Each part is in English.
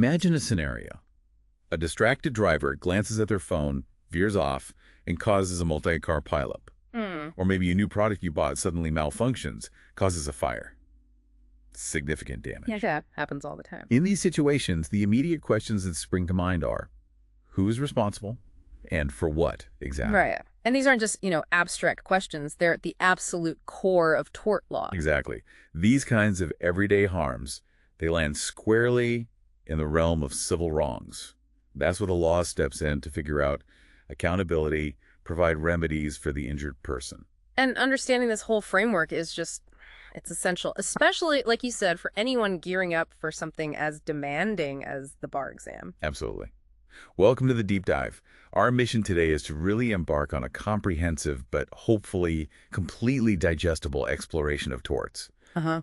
Imagine a scenario. A distracted driver glances at their phone, veers off, and causes a multi-car pileup. Or maybe a new product you bought suddenly malfunctions, causes a fire. Significant damage. Yeah, that happens all the time. In these situations, the immediate questions that spring to mind are, who is responsible and for what exactly? Right. And these aren't just, abstract questions. They're at the absolute core of tort law. Exactly. These kinds of everyday harms, they land squarely in the realm of civil wrongs. That's where the law steps in to figure out accountability, provide remedies for the injured person. And understanding this whole framework is it's essential, especially, like you said, for anyone gearing up for something as demanding as the bar exam. Absolutely. Welcome to the Deep Dive. Our mission today is to really embark on a comprehensive but hopefully completely digestible exploration of torts.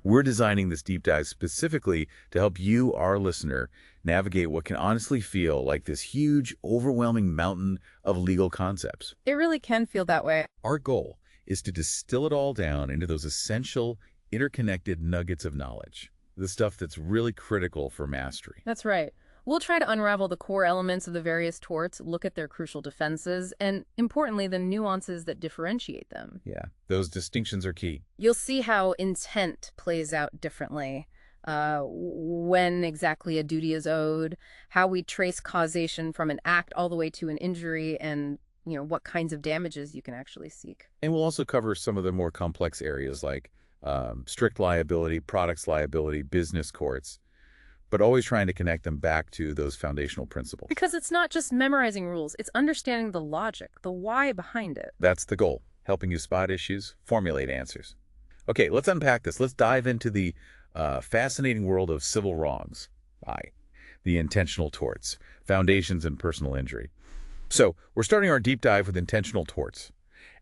We're designing this deep dive specifically to help you, our listener, navigate what can honestly feel like this huge, overwhelming mountain of legal concepts. It really can feel that way. Our goal is to distill it all down into those essential, interconnected nuggets of knowledge, the stuff that's really critical for mastery. That's right. We'll try to unravel the core elements of the various torts, look at their crucial defenses, and importantly, the nuances that differentiate them. Yeah, those distinctions are key. You'll see how intent plays out differently, when exactly a duty is owed, how we trace causation from an act all the way to an injury, and what kinds of damages you can actually seek. And we'll also cover some of the more complex areas like strict liability, products liability, business courts, but always trying to connect them back to those foundational principles. Because it's not just memorizing rules, it's understanding the logic, the why behind it. That's the goal, helping you spot issues, formulate answers. Okay, let's unpack this. Let's dive into the fascinating world of civil wrongs. The intentional torts, foundations and personal injury. So we're starting our deep dive with intentional torts.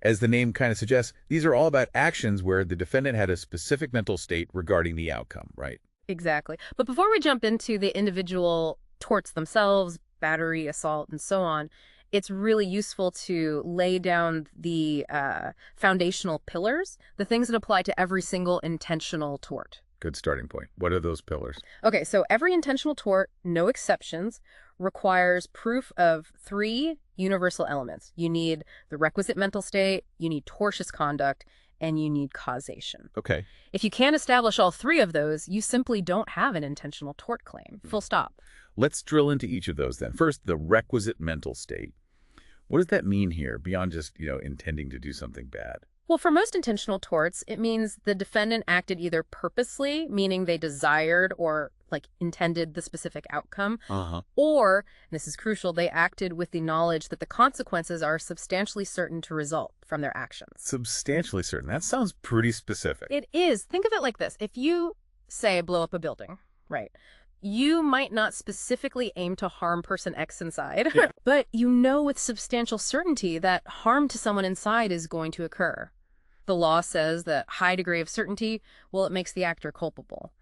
As the name kind of suggests, these are all about actions where the defendant had a specific mental state regarding the outcome, right? Exactly. But before we jump into the individual torts themselves, battery, assault, and so on, it's really useful to lay down the foundational pillars, the things that apply to every single intentional tort. Good starting point. What are those pillars? Okay, so every intentional tort, no exceptions, requires proof of 3 universal elements. You need the requisite mental state, you need tortious conduct, and you need causation. Okay. If you can't establish all 3 of those, you simply don't have an intentional tort claim. Full stop. Let's drill into each of those then. First, the requisite mental state. What does that mean here, beyond just, intending to do something bad? Well, for most intentional torts, it means the defendant acted either purposely, meaning they desired or intended the specific outcome, or, and this is crucial, they acted with the knowledge that the consequences are substantially certain to result from their actions. Substantially certain. That sounds pretty specific. It is. Think of it like this. If you, say, blow up a building, right, you might not specifically aim to harm person X inside, but you know with substantial certainty that harm to someone inside is going to occur. The law says that high degree of certainty, well, it makes the actor culpable,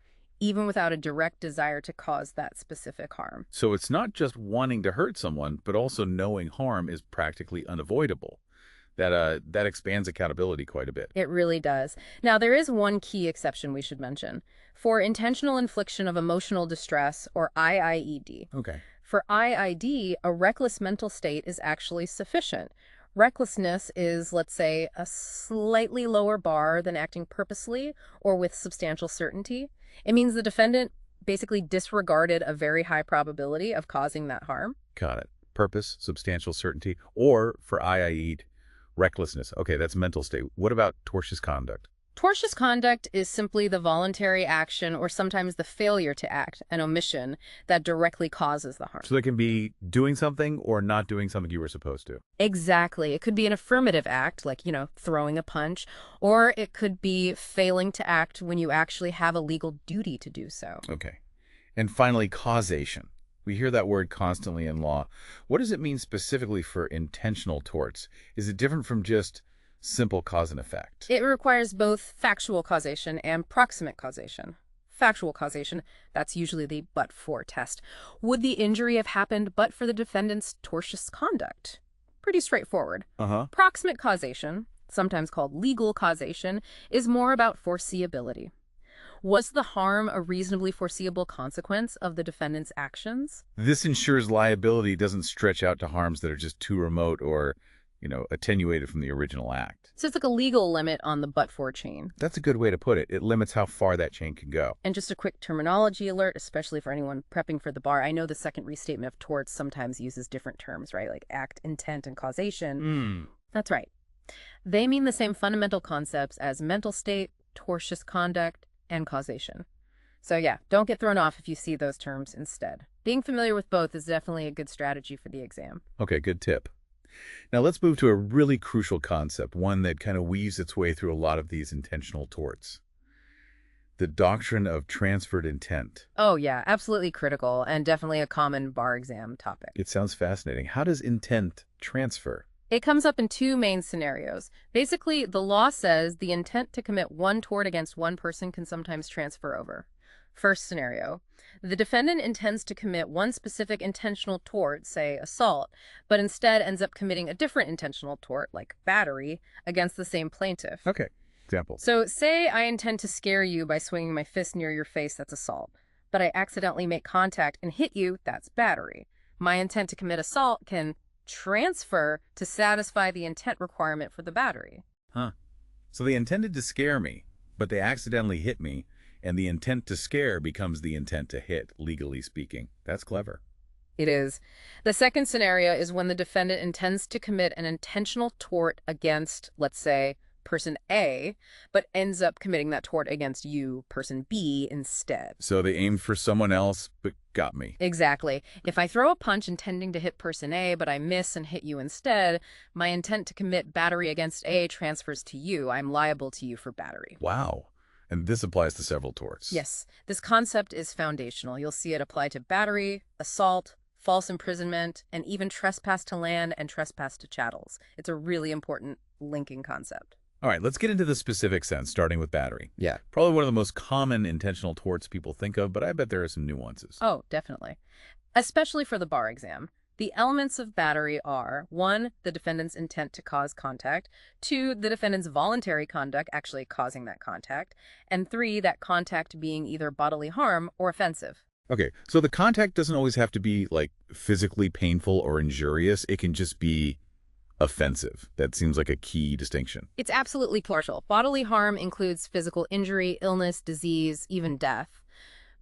even without a direct desire to cause that specific harm. So it's not just wanting to hurt someone, but also knowing harm is practically unavoidable. That expands accountability quite a bit. It really does. Now, there is one key exception we should mention. For intentional infliction of emotional distress, or IIED. Okay. For IID, a reckless mental state is actually sufficient. Recklessness is, let's say, a slightly lower bar than acting purposely or with substantial certainty. It means the defendant basically disregarded a very high probability of causing that harm. Got it. Purpose, substantial certainty, or for IIED, recklessness. Okay, that's mental state. What about tortious conduct? Tortious conduct is simply the voluntary action or sometimes the failure to act, an omission, that directly causes the harm. So they can be doing something or not doing something you were supposed to. Exactly. It could be an affirmative act, like, throwing a punch, or it could be failing to act when you actually have a legal duty to do so. Okay. And finally, causation. We hear that word constantly in law. What does it mean specifically for intentional torts? Is it different from just simple cause and effect? It requires both factual causation and proximate causation. Factual causation, that's usually the but-for test. Would the injury have happened but for the defendant's tortious conduct? Pretty straightforward. Proximate causation, sometimes called legal causation, is more about foreseeability. Was the harm a reasonably foreseeable consequence of the defendant's actions? This ensures liability doesn't stretch out to harms that are just too remote or, attenuated from the original act. So it's like a legal limit on the but-for chain. That's a good way to put it. It limits how far that chain can go. And just a quick terminology alert, especially for anyone prepping for the bar. I know the second restatement of torts sometimes uses different terms, right? Like act, intent, and causation. That's right. They mean the same fundamental concepts as mental state, tortious conduct, and causation. So yeah, don't get thrown off if you see those terms instead. Being familiar with both is definitely a good strategy for the exam. Okay, good tip. Now let's move to a really crucial concept, one that kind of weaves its way through a lot of these intentional torts. The doctrine of transferred intent. Oh yeah, absolutely critical and definitely a common bar exam topic. It sounds fascinating. How does intent transfer? It comes up in two main scenarios. Basically, the law says the intent to commit one tort against one person can sometimes transfer over. First scenario, the defendant intends to commit one specific intentional tort, say assault, but instead ends up committing a different intentional tort, like battery, against the same plaintiff. Okay, example. So say I intend to scare you by swinging my fist near your face, that's assault. But I accidentally make contact and hit you, that's battery. My intent to commit assault can transfer to satisfy the intent requirement for the battery. So they intended to scare me, but they accidentally hit me, and the intent to scare becomes the intent to hit, legally speaking. That's clever. It is. The second scenario is when the defendant intends to commit an intentional tort against, let's say, person A, but ends up committing that tort against you, person B, instead. So they aimed for someone else, but got me. Exactly. If I throw a punch intending to hit person A, but I miss and hit you instead, my intent to commit battery against A transfers to you. I'm liable to you for battery. Wow. And this applies to several torts. Yes. This concept is foundational. You'll see it apply to battery, assault, false imprisonment, and even trespass to land and trespass to chattels. It's a really important linking concept. All right, let's get into the specific sense, starting with battery. Yeah. Probably one of the most common intentional torts people think of, but I bet there are some nuances. Oh, definitely. Especially for the bar exam. The elements of battery are 1, the defendant's intent to cause contact, 2, the defendant's voluntary conduct actually causing that contact, and 3, that contact being either bodily harm or offensive. Okay, so the contact doesn't always have to be, like, physically painful or injurious. It can just be offensive. That seems like a key distinction. It's absolutely partial. Bodily harm includes physical injury, illness, disease, even death.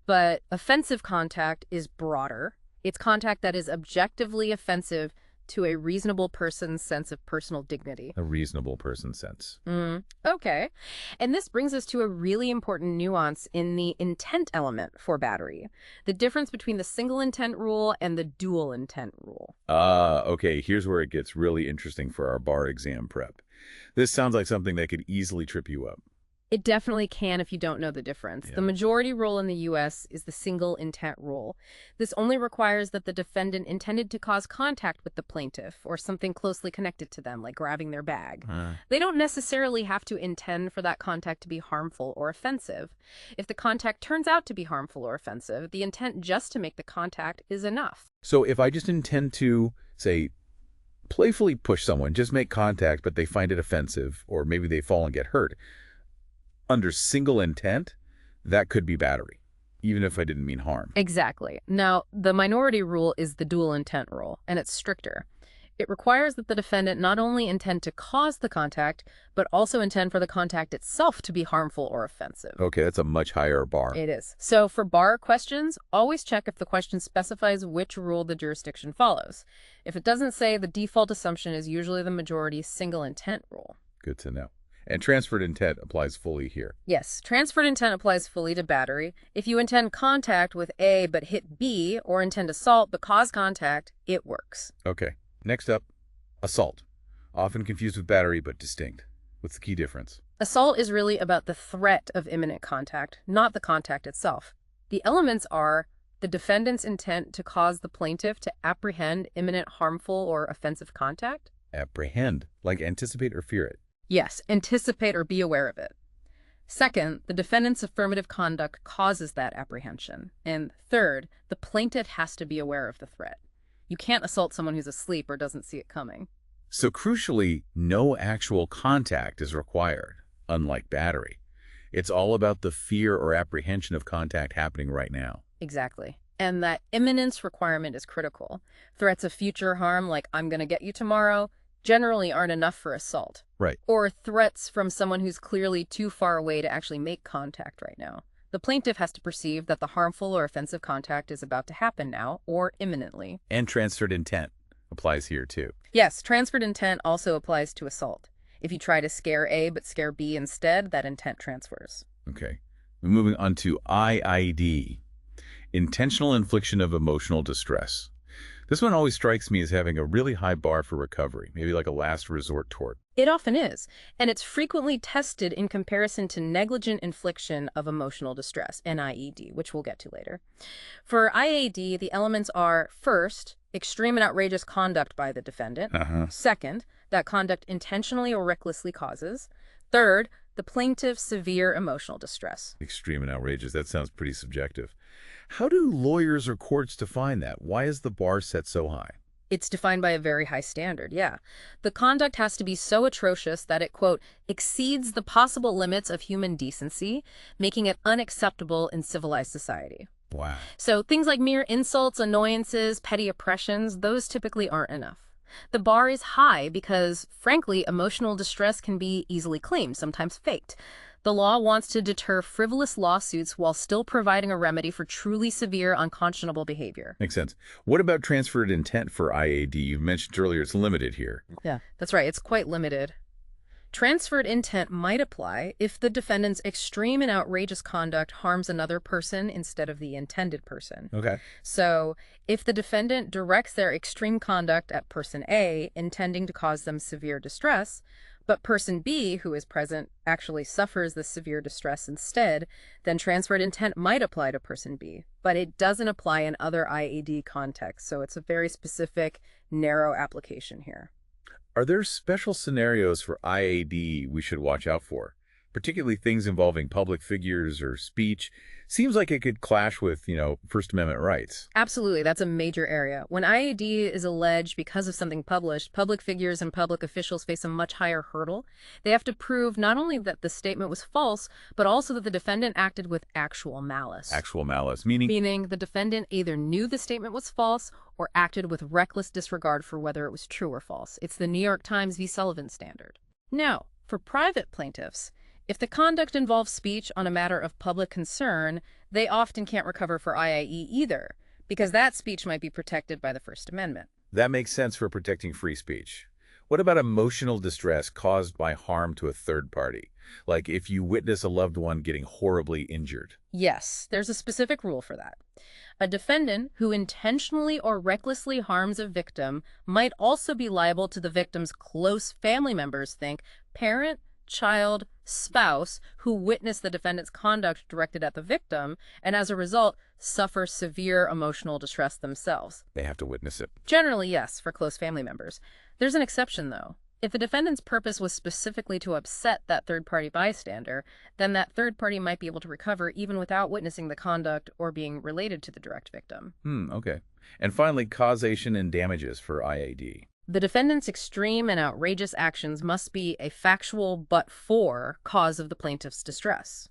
But offensive contact is broader. It's contact that is objectively offensive to a reasonable person's sense of personal dignity. A reasonable person's sense. Okay. And this brings us to a really important nuance in the intent element for battery. The difference between the single intent rule and the dual intent rule. Okay, here's where it gets really interesting for our bar exam prep. This sounds like something that could easily trip you up. It definitely can if you don't know the difference. Yeah. The majority rule in the U.S. is the single intent rule. This only requires that the defendant intended to cause contact with the plaintiff or something closely connected to them, like grabbing their bag. They don't necessarily have to intend for that contact to be harmful or offensive. If the contact turns out to be harmful or offensive, the intent just to make the contact is enough. So if I just intend to, say, playfully push someone, just make contact, but they find it offensive, or maybe they fall and get hurt, under single intent, that could be battery, even if I didn't mean harm. Exactly. Now, the minority rule is the dual intent rule, and it's stricter. It requires that the defendant not only intend to cause the contact, but also intend for the contact itself to be harmful or offensive. Okay, that's a much higher bar. It is. So for bar questions, always check if the question specifies which rule the jurisdiction follows. If it doesn't say, the default assumption is usually the majority single intent rule. Good to know. And transferred intent applies fully here. Yes, transferred intent applies fully to battery. If you intend contact with A but hit B, or intend assault but cause contact, it works. Okay, next up, assault. Often confused with battery, but distinct. What's the key difference? Assault is really about the threat of imminent contact, not the contact itself. The elements are the defendant's intent to cause the plaintiff to apprehend imminent harmful or offensive contact. Apprehend, like anticipate or fear it. Yes, anticipate or be aware of it. Second, the defendant's affirmative conduct causes that apprehension. And third, the plaintiff has to be aware of the threat. You can't assault someone who's asleep or doesn't see it coming. So crucially, no actual contact is required, unlike battery. It's all about the fear or apprehension of contact happening right now. Exactly. And that imminence requirement is critical. Threats of future harm, like I'm going to get you tomorrow, generally aren't enough for assault. Right. Or threats from someone who's clearly too far away to actually make contact right now. The plaintiff has to perceive that the harmful or offensive contact is about to happen now or imminently. And transferred intent applies here too. Yes, transferred intent also applies to assault. If you try to scare A but scare B instead, that intent transfers. Okay. Moving on to IID, intentional infliction of emotional distress. This one always strikes me as having a really high bar for recovery, maybe like a last resort tort. It often is, and it's frequently tested in comparison to negligent infliction of emotional distress, NIED, which we'll get to later. For IAD, the elements are, first, extreme and outrageous conduct by the defendant. Second, that conduct intentionally or recklessly causes. Third, the plaintiff's severe emotional distress. Extreme and outrageous. That sounds pretty subjective. How do lawyers or courts define that? Why is the bar set so high? It's defined by a very high standard, yeah. The conduct has to be so atrocious that it, quote, exceeds the possible limits of human decency, making it unacceptable in civilized society. Wow. So things like mere insults, annoyances, petty oppressions, those typically aren't enough. The bar is high because, frankly, emotional distress can be easily claimed, sometimes faked. The law wants to deter frivolous lawsuits while still providing a remedy for truly severe, unconscionable behavior. Makes sense. What about transferred intent for IAD? You mentioned earlier it's limited here. Yeah, that's right. It's quite limited. Transferred intent might apply if the defendant's extreme and outrageous conduct harms another person instead of the intended person. Okay. So, if the defendant directs their extreme conduct at person A, intending to cause them severe distress, but person B, who is present, actually suffers the severe distress instead, then transferred intent might apply to person B. But it doesn't apply in other IAD contexts, so it's a very specific, narrow application here. Are there special scenarios for IAD we should watch out for? Particularly things involving public figures or speech. Seems like it could clash with, First Amendment rights. Absolutely, that's a major area. When IAD is alleged because of something published, public figures and public officials face a much higher hurdle. They have to prove not only that the statement was false, but also that the defendant acted with actual malice. Actual malice, meaning? Meaning the defendant either knew the statement was false or acted with reckless disregard for whether it was true or false. It's the New York Times v. Sullivan standard. Now, for private plaintiffs, if the conduct involves speech on a matter of public concern, they often can't recover for IIE either, because that speech might be protected by the First Amendment. That makes sense for protecting free speech. What about emotional distress caused by harm to a third party? Like if you witness a loved one getting horribly injured. Yes, there's a specific rule for that. A defendant who intentionally or recklessly harms a victim might also be liable to the victim's close family members, think parent, child, spouse, who witnessed the defendant's conduct directed at the victim, and as a result, suffer severe emotional distress themselves. They have to witness it. Generally, yes, for close family members. There's an exception, though. If the defendant's purpose was specifically to upset that third-party bystander, then that third party might be able to recover even without witnessing the conduct or being related to the direct victim. Okay. And finally, causation and damages for IAD. The defendant's extreme and outrageous actions must be a factual but-for cause of the plaintiff's distress.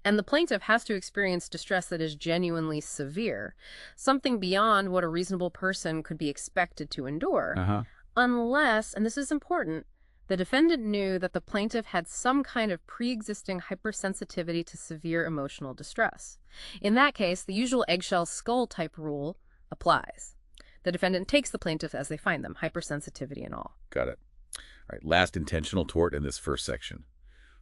And the plaintiff has to experience distress that is genuinely severe, something beyond what a reasonable person could be expected to endure. Unless, and this is important, the defendant knew that the plaintiff had some kind of pre-existing hypersensitivity to severe emotional distress. In that case, the usual eggshell skull type rule applies. The defendant takes the plaintiff as they find them, hypersensitivity and all. Got it. All right, last intentional tort in this first section.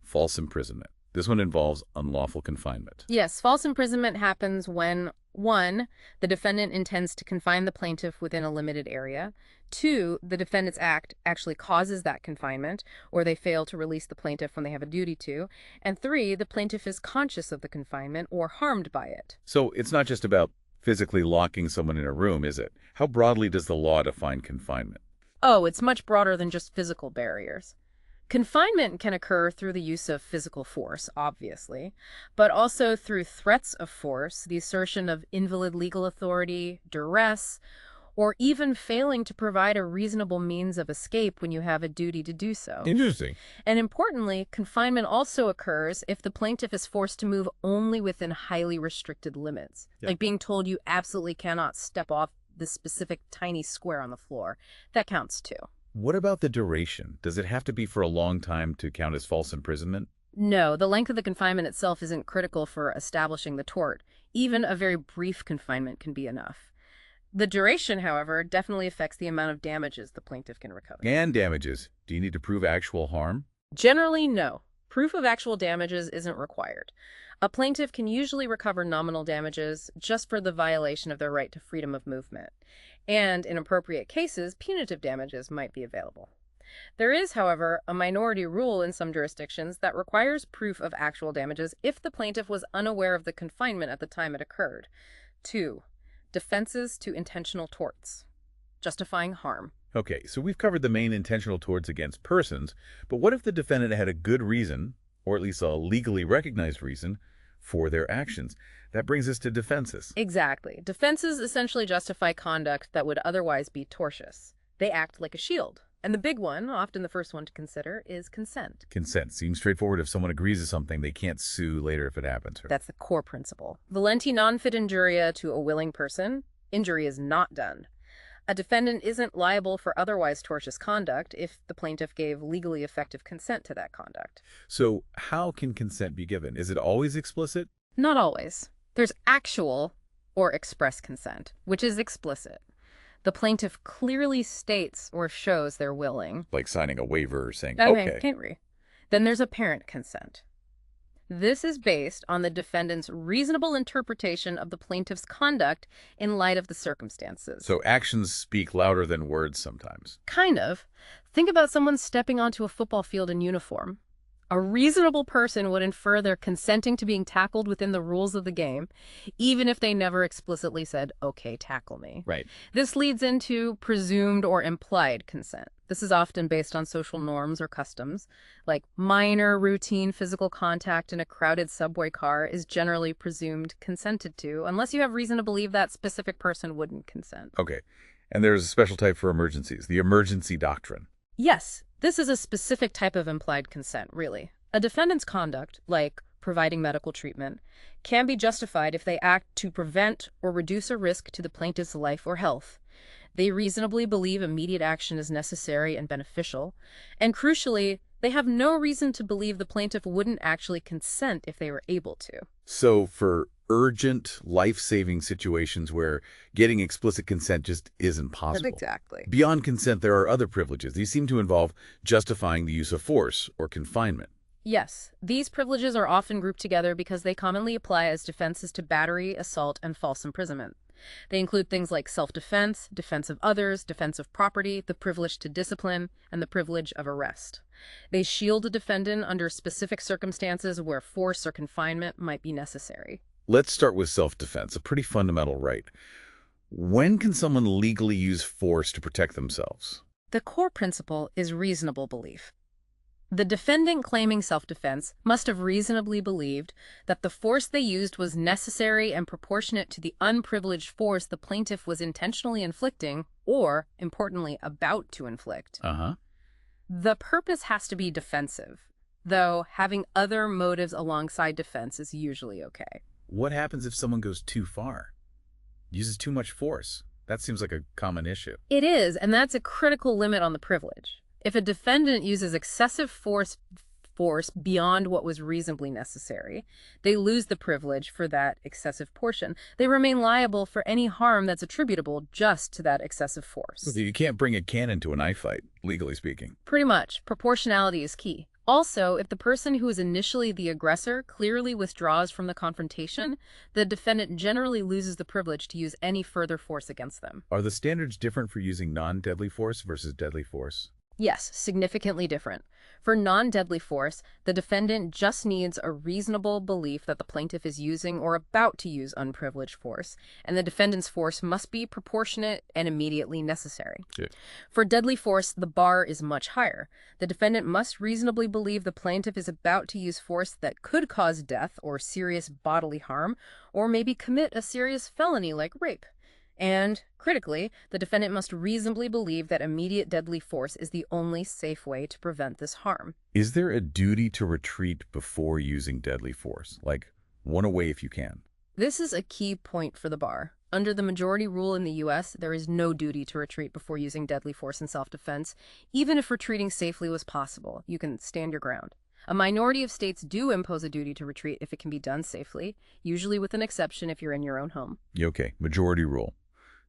False imprisonment. This one involves unlawful confinement. Yes, false imprisonment happens when, 1, the defendant intends to confine the plaintiff within a limited area. 2, the defendant's act actually causes that confinement, or they fail to release the plaintiff when they have a duty to. And 3, the plaintiff is conscious of the confinement or harmed by it. So it's not just about physically locking someone in a room, is it? How broadly does the law define confinement? Oh, it's much broader than just physical barriers. Confinement can occur through the use of physical force, obviously, but also through threats of force, the assertion of invalid legal authority, duress, or even failing to provide a reasonable means of escape when you have a duty to do so. Interesting. And importantly, confinement also occurs if the plaintiff is forced to move only within highly restricted limits, like being told you absolutely cannot step off this specific tiny square on the floor. That counts too. What about the duration? Does it have to be for a long time to count as false imprisonment? No, the length of the confinement itself isn't critical for establishing the tort. Even a very brief confinement can be enough. The duration, however, definitely affects the amount of damages the plaintiff can recover. And damages. Do you need to prove actual harm? Generally, no. Proof of actual damages isn't required. A plaintiff can usually recover nominal damages just for the violation of their right to freedom of movement. And in appropriate cases, punitive damages might be available. There is, however, a minority rule in some jurisdictions that requires proof of actual damages if the plaintiff was unaware of the confinement at the time it occurred. 2. Defenses to intentional torts. Justifying harm. Okay, so we've covered the main intentional torts against persons, but what if the defendant had a good reason, or at least a legally recognized reason, for their actions? That brings us to defenses. Exactly. Defenses essentially justify conduct that would otherwise be tortious. They act like a shield. And the big one, often the first one to consider, is consent. Consent seems straightforward. If someone agrees to something, they can't sue later if it happens. That's the core principle. Valenti non fit injuria to a willing person. Injury is not done. A defendant isn't liable for otherwise tortious conduct if the plaintiff gave legally effective consent to that conduct. So how can consent be given? Is it always explicit? Not always. There's actual or express consent, which is explicit. The plaintiff clearly states or shows they're willing. Like signing a waiver or saying, Okay, okay. can't we? Then there's apparent consent. This is based on the defendant's reasonable interpretation of the plaintiff's conduct in light of the circumstances. So actions speak louder than words sometimes. Kind of. Think about someone stepping onto a football field in uniform. A reasonable person would infer they're consenting to being tackled within the rules of the game, even if they never explicitly said, okay, tackle me. Right. This leads into presumed or implied consent. This is often based on social norms or customs, like minor routine physical contact in a crowded subway car is generally presumed consented to, unless you have reason to believe that specific person wouldn't consent. Okay. And there's a special type for emergencies, the emergency doctrine. Yes, this is a specific type of implied consent, really. A defendant's conduct, like providing medical treatment, can be justified if they act to prevent or reduce a risk to the plaintiff's life or health. They reasonably believe immediate action is necessary and beneficial, and crucially, they have no reason to believe the plaintiff wouldn't actually consent if they were able to. So for urgent, life-saving situations where getting explicit consent just isn't possible. Exactly. Beyond consent, there are other privileges. These seem to involve justifying the use of force or confinement. Yes, these privileges are often grouped together because they commonly apply as defenses to battery, assault, and false imprisonment. They include things like self-defense, defense of others, defense of property, the privilege to discipline, and the privilege of arrest. They shield a defendant under specific circumstances where force or confinement might be necessary. Let's start with self-defense, a pretty fundamental right. When can someone legally use force to protect themselves? The core principle is reasonable belief. The defendant claiming self-defense must have reasonably believed that the force they used was necessary and proportionate to the unprivileged force the plaintiff was intentionally inflicting or, importantly, about to inflict. The purpose has to be defensive, though having other motives alongside defense is usually okay. What happens if someone goes too far? Uses too much force? That seems like a common issue. It is, and that's a critical limit on the privilege. If a defendant uses excessive force beyond what was reasonably necessary, they lose the privilege for that excessive portion. They remain liable for any harm that's attributable just to that excessive force. You can't bring a cannon to a knife fight, legally speaking. Pretty much. Proportionality is key. Also, if the person who is initially the aggressor clearly withdraws from the confrontation, the defendant generally loses the privilege to use any further force against them. Are the standards different for using non-deadly force versus deadly force? Yes, significantly different. For non-deadly force, the defendant just needs a reasonable belief that the plaintiff is using or about to use unprivileged force, and the defendant's force must be proportionate and immediately necessary. Yeah. For deadly force, the bar is much higher. The defendant must reasonably believe the plaintiff is about to use force that could cause death or serious bodily harm, or maybe commit a serious felony like rape. And, critically, the defendant must reasonably believe that immediate deadly force is the only safe way to prevent this harm. Is there a duty to retreat before using deadly force? Like, run away if you can? This is a key point for the bar. Under the majority rule in the U.S., there is no duty to retreat before using deadly force in self-defense, even if retreating safely was possible. You can stand your ground. A minority of states do impose a duty to retreat if it can be done safely, usually with an exception if you're in your own home. Okay, majority rule.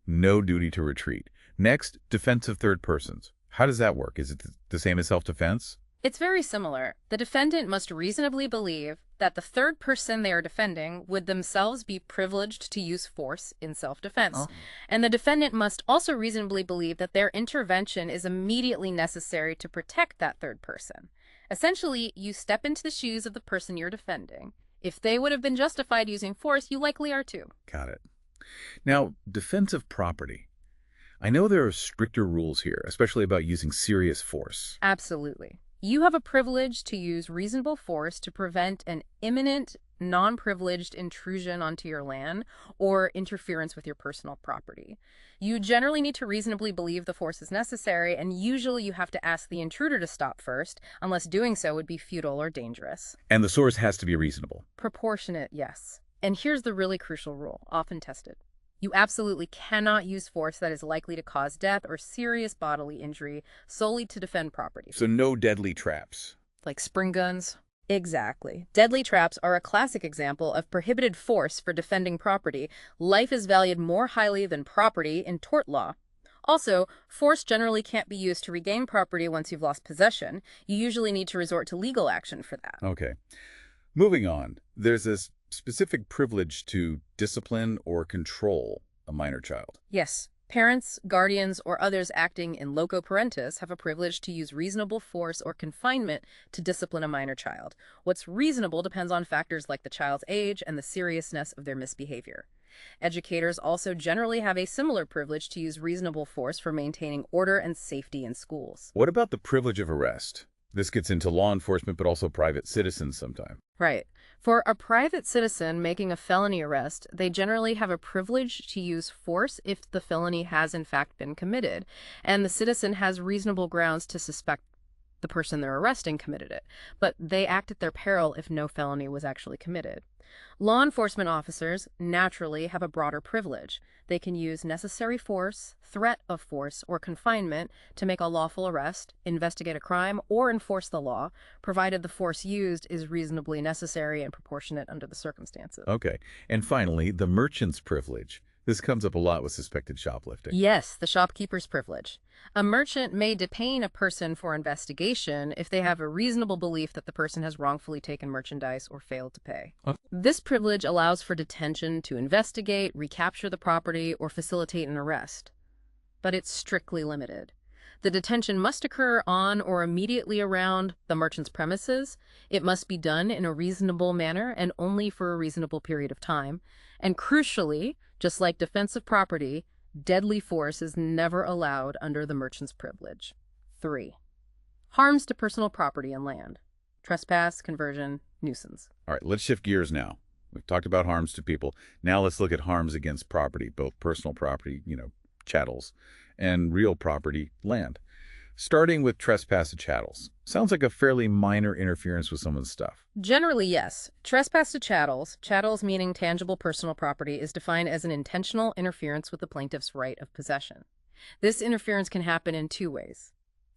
No duty to retreat. Next, defense of third persons. How does that work? Is it the same as self-defense? It's very similar. The defendant must reasonably believe that the third person they are defending would themselves be privileged to use force in self-defense. Oh. And the defendant must also reasonably believe that their intervention is immediately necessary to protect that third person. Essentially, you step into the shoes of the person you're defending. If they would have been justified using force, you likely are too. Got it. Now, defense of property. I know there are stricter rules here, especially about using serious force. Absolutely. You have a privilege to use reasonable force to prevent an imminent, non-privileged intrusion onto your land or interference with your personal property. You generally need to reasonably believe the force is necessary, and usually you have to ask the intruder to stop first, unless doing so would be futile or dangerous. And the source has to be reasonable. Proportionate, yes. And here's the really crucial rule, often tested. You absolutely cannot use force that is likely to cause death or serious bodily injury solely to defend property. So no deadly traps. Like spring guns? Exactly. Deadly traps are a classic example of prohibited force for defending property. Life is valued more highly than property in tort law. Also, force generally can't be used to regain property once you've lost possession. You usually need to resort to legal action for that. Okay. Moving on, there's this specific privilege to discipline or control a minor child. Yes. Parents, guardians, or others acting in loco parentis have a privilege to use reasonable force or confinement to discipline a minor child. What's reasonable depends on factors like the child's age and the seriousness of their misbehavior. Educators also generally have a similar privilege to use reasonable force for maintaining order and safety in schools. What about the privilege of arrest? This gets into law enforcement, but also private citizens sometimes. Right. For a private citizen making a felony arrest, they generally have a privilege to use force if the felony has in fact been committed, and the citizen has reasonable grounds to suspect the person they're arresting committed it, but they act at their peril if no felony was actually committed. Law enforcement officers naturally have a broader privilege. They can use necessary force, threat of force, or confinement to make a lawful arrest, investigate a crime, or enforce the law, provided the force used is reasonably necessary and proportionate under the circumstances. Okay. And finally, the merchant's privilege. This comes up a lot with suspected shoplifting. Yes, the shopkeeper's privilege. A merchant may detain a person for investigation if they have a reasonable belief that the person has wrongfully taken merchandise or failed to pay. This privilege allows for detention to investigate, recapture the property, or facilitate an arrest. But it's strictly limited. The detention must occur on or immediately around the merchant's premises. It must be done in a reasonable manner and only for a reasonable period of time. And crucially, just like defense of property, deadly force is never allowed under the merchant's privilege. 3. Harms to personal property and land. Trespass, conversion, nuisance. All right, let's shift gears now. We've talked about harms to people. Now let's look at harms against property, both personal property, chattels, and real property, land. Starting with trespass to chattels. Sounds like a fairly minor interference with someone's stuff. Generally, yes. Trespass to chattels meaning tangible personal property, is defined as an intentional interference with the plaintiff's right of possession. This interference can happen in two ways.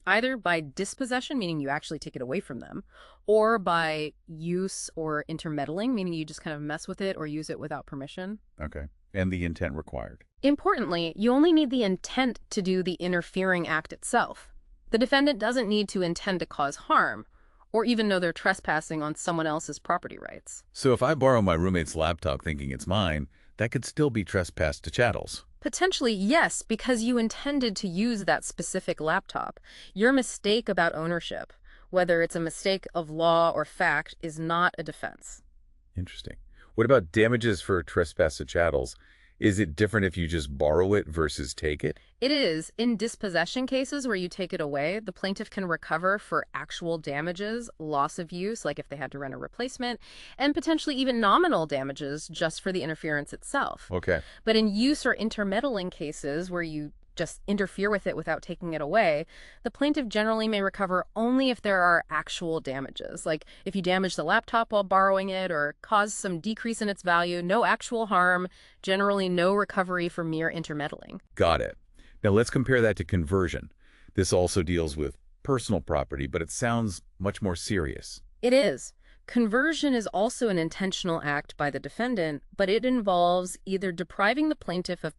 Either by dispossession, meaning you actually take it away from them, or by use or intermeddling, meaning you just kind of mess with it or use it without permission. Okay. And the intent required. Importantly, you only need the intent to do the interfering act itself. The defendant doesn't need to intend to cause harm, or even know they're trespassing on someone else's property rights. So if I borrow my roommate's laptop thinking it's mine, that could still be trespass to chattels. Potentially, yes, because you intended to use that specific laptop. Your mistake about ownership, whether it's a mistake of law or fact, is not a defense. Interesting. What about damages for trespass to chattels? Is it different if you just borrow it versus take it? It is. In dispossession cases where you take it away, the plaintiff can recover for actual damages, loss of use, like if they had to rent a replacement, and potentially even nominal damages just for the interference itself. Okay. But in use or intermeddling cases where you just interfere with it without taking it away, the plaintiff generally may recover only if there are actual damages. Like if you damage the laptop while borrowing it or cause some decrease in its value, no actual harm, generally no recovery for mere intermeddling. Got it. Now let's compare that to conversion. This also deals with personal property, but it sounds much more serious. It is. Conversion is also an intentional act by the defendant, but it involves either depriving the plaintiff of